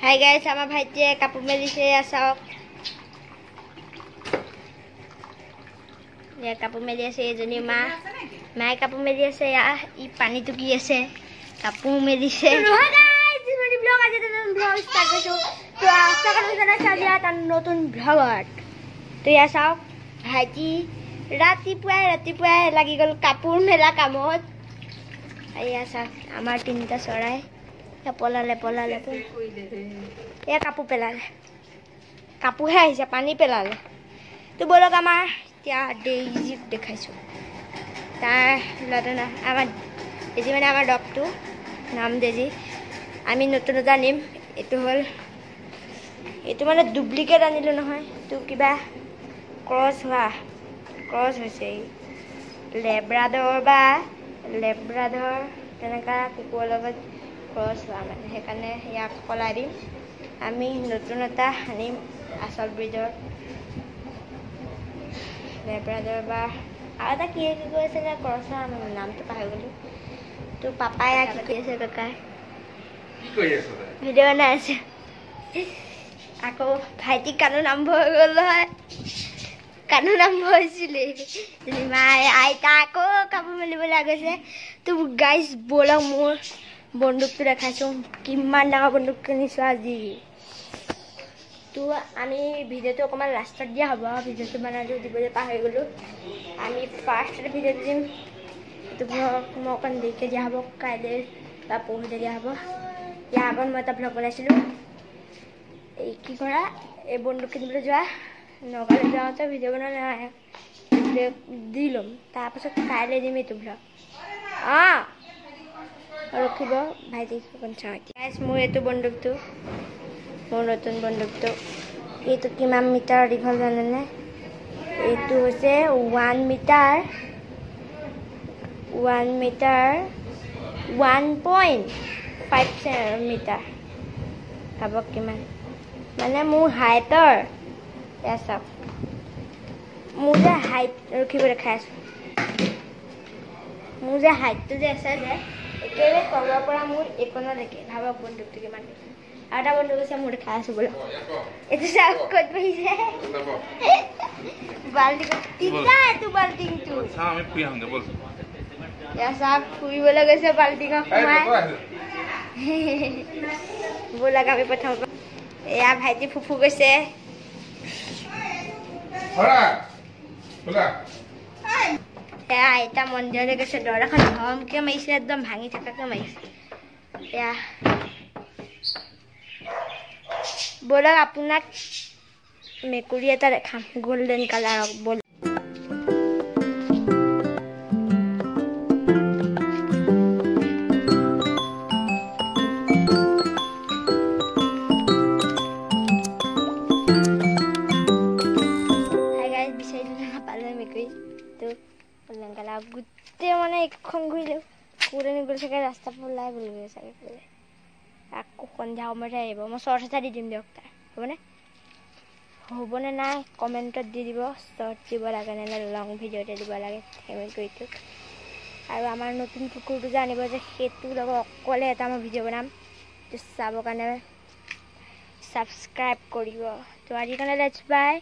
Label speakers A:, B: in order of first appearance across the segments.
A: Hi guys, sama ভাইটিয়ে কাপোৰ মেলিছে চাওক ইয়া কাপোৰ মেলি আছে এজনী মায়ে কাপোৰ মেলি আছে ই পানী টুকি আছে কাপোৰ মেলিছে ৰহ গাইস দিমনি ব্লগ আজি নতুন ব্লগ ষ্টাৰ্ট কৰিছো তো সকালে জানা চালিয়া তাৰ নতুন ব্লগত তো ইয়া চাওক ভাইটি ৰাতিপুৱাই লাগি গল কাপোৰ মেলা কামত ইয়া চাওক আমাৰ তিনিটা চৰাই পলালে এ কাপোৰ পেলালে কাপোৰহে আহিছে পানী পেলালে তো বলক আমাৰ এতিয়া ডেইজি দেখাইছো তাৰ লটনা আমাৰ ডেজি মানে আমাৰ ডগটো নাম ডেজি আমি নতুন এটা নিম এইটো হল এইটো মানে ডুপ্লিকেট আনিলো নহয় তো কিবা ক্ৰছ হৈছে লেব্ৰাডৰ তেনেকা কুকুৰৰ লগত ক্ৰছ হোৱা মানে সেইকাৰণে ইয়াক সলাই দিম আমি নতুন এটা আনিম আচল ব্ৰিডৰ লেব্ৰাডৰ বা আৰু এটা কি কৈছে ক্ৰছ আমি নামটো পাহৰি গ'লো তো পাপাই কি কৰি আছে ককাই ভিডিঅ' বনাই আছে আকৌ ভাইটি কাণৰ আৰম্ভ হৈ গ'ল নহয় কাণৰ আৰম্ভ হৈছিলে মায়ে আইতা আকৌ কাপোৰ মেলিবলৈ গৈছে তো গাইজ বলক মোৰ বন্দুকটো দেখাইছো কিমান ডাঙৰ বন্দুক কিনিছো আজি তো আমি ভিডিঅ'টো অকণমান লাষ্টত দিয়া হ'ব ভিডিঅ'টো মানে দিবলৈ পাহৰি গ'লো আমি ফাৰ্ষ্টতে ভিডিঅ'টো দিম এইটো মই অকণ দেৰিকৈ দিয়া হ'ব কাইলৈ বা পৰহিলৈ দিয়া হ'ব ইয়াৰ আগত মই এটা ব্লগ বনাইছিলোঁ এই কি কৰা এই বন্দুক কিনিবলৈ যোৱা নগাঁৱলৈ যাওঁতে ভিডিঅ' বনাই নাই দি ল'ম তাৰপাছত কাইলৈ দিম এইটো ব্লগ ৰখিব ভাইটি অকণ চাওঁ গাইজ মোৰ এইটো বন্দুকটো মোৰ নতুন বন্দুকটো এইটো কিমান মিটাৰ দীঘল জানেনে এইটো হৈছে 1 মিটাৰ 1.5 মিটাৰ ভাবক কিমান মানে মোৰ হাইটৰ এয়া চাওক মোৰ যে হাইট ৰখিব দেখাই আছোঁ মোৰ যে হাইটটো যে আছে যে একেবাৰে তলৰ পৰা মোৰ এইকণলৈকে ভাবক বন্দুকটো কিমান আৰু এটা বন্দুক আছে মোৰ দেখাই আছোঁ বোলো এইটো চাওক ক'ত বহিছে বাল্টিং তিতা এইটো বাল্টিংটো এয়া চাওক ফুৰিবলৈ গৈছে বাল্টিঙত সোমাই ব'লক আমি প্ৰথম এয়া ভাইটি ফুফু গৈছে এয়া আইতা মন্দিৰলৈ গৈছে দৰাখন ধমকৈ মাৰিছে একদম ভাঙি থকাকৈ মাৰিছে এয়া ব'লক আপোনাক মেকুৰী এটা দেখাম গল্ডেন কালাৰৰ ব'ল গোটেই মানে এখন ঘূৰিলেও কোৰেনি গ'ল চাগে ৰাস্তা ওলাই গ'লগৈ চাগে বোলে আকৌ সন্ধিয়া সময়তে আহিব মই শ্বৰ্টছ এটা দি দিম দিয়ক তাৰ হ'বনে নাই কমেণ্টত দি দিব শ্বৰ্ট দিব লাগে নে লং ভিডিঅ'তে দিব লাগে ফেমিলিটো আৰু আমাৰ নতুন কুকুৰটো যে আনিব যে সেইটোৰ লগত অকলে এটা মই ভিডিঅ' বনাম তো চাবৰ কাৰণে ছাবস্ক্ৰাইব কৰিব তো আজিৰ কাৰণে লেটছ বাই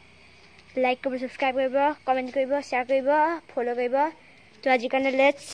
A: লাইক কৰিব ছাবস্ক্ৰাইব কৰিব কমেণ্ট কৰিব শ্বেয়াৰ কৰিব ফ'ল' কৰিব তো আজিৰ কাৰণে লেটছ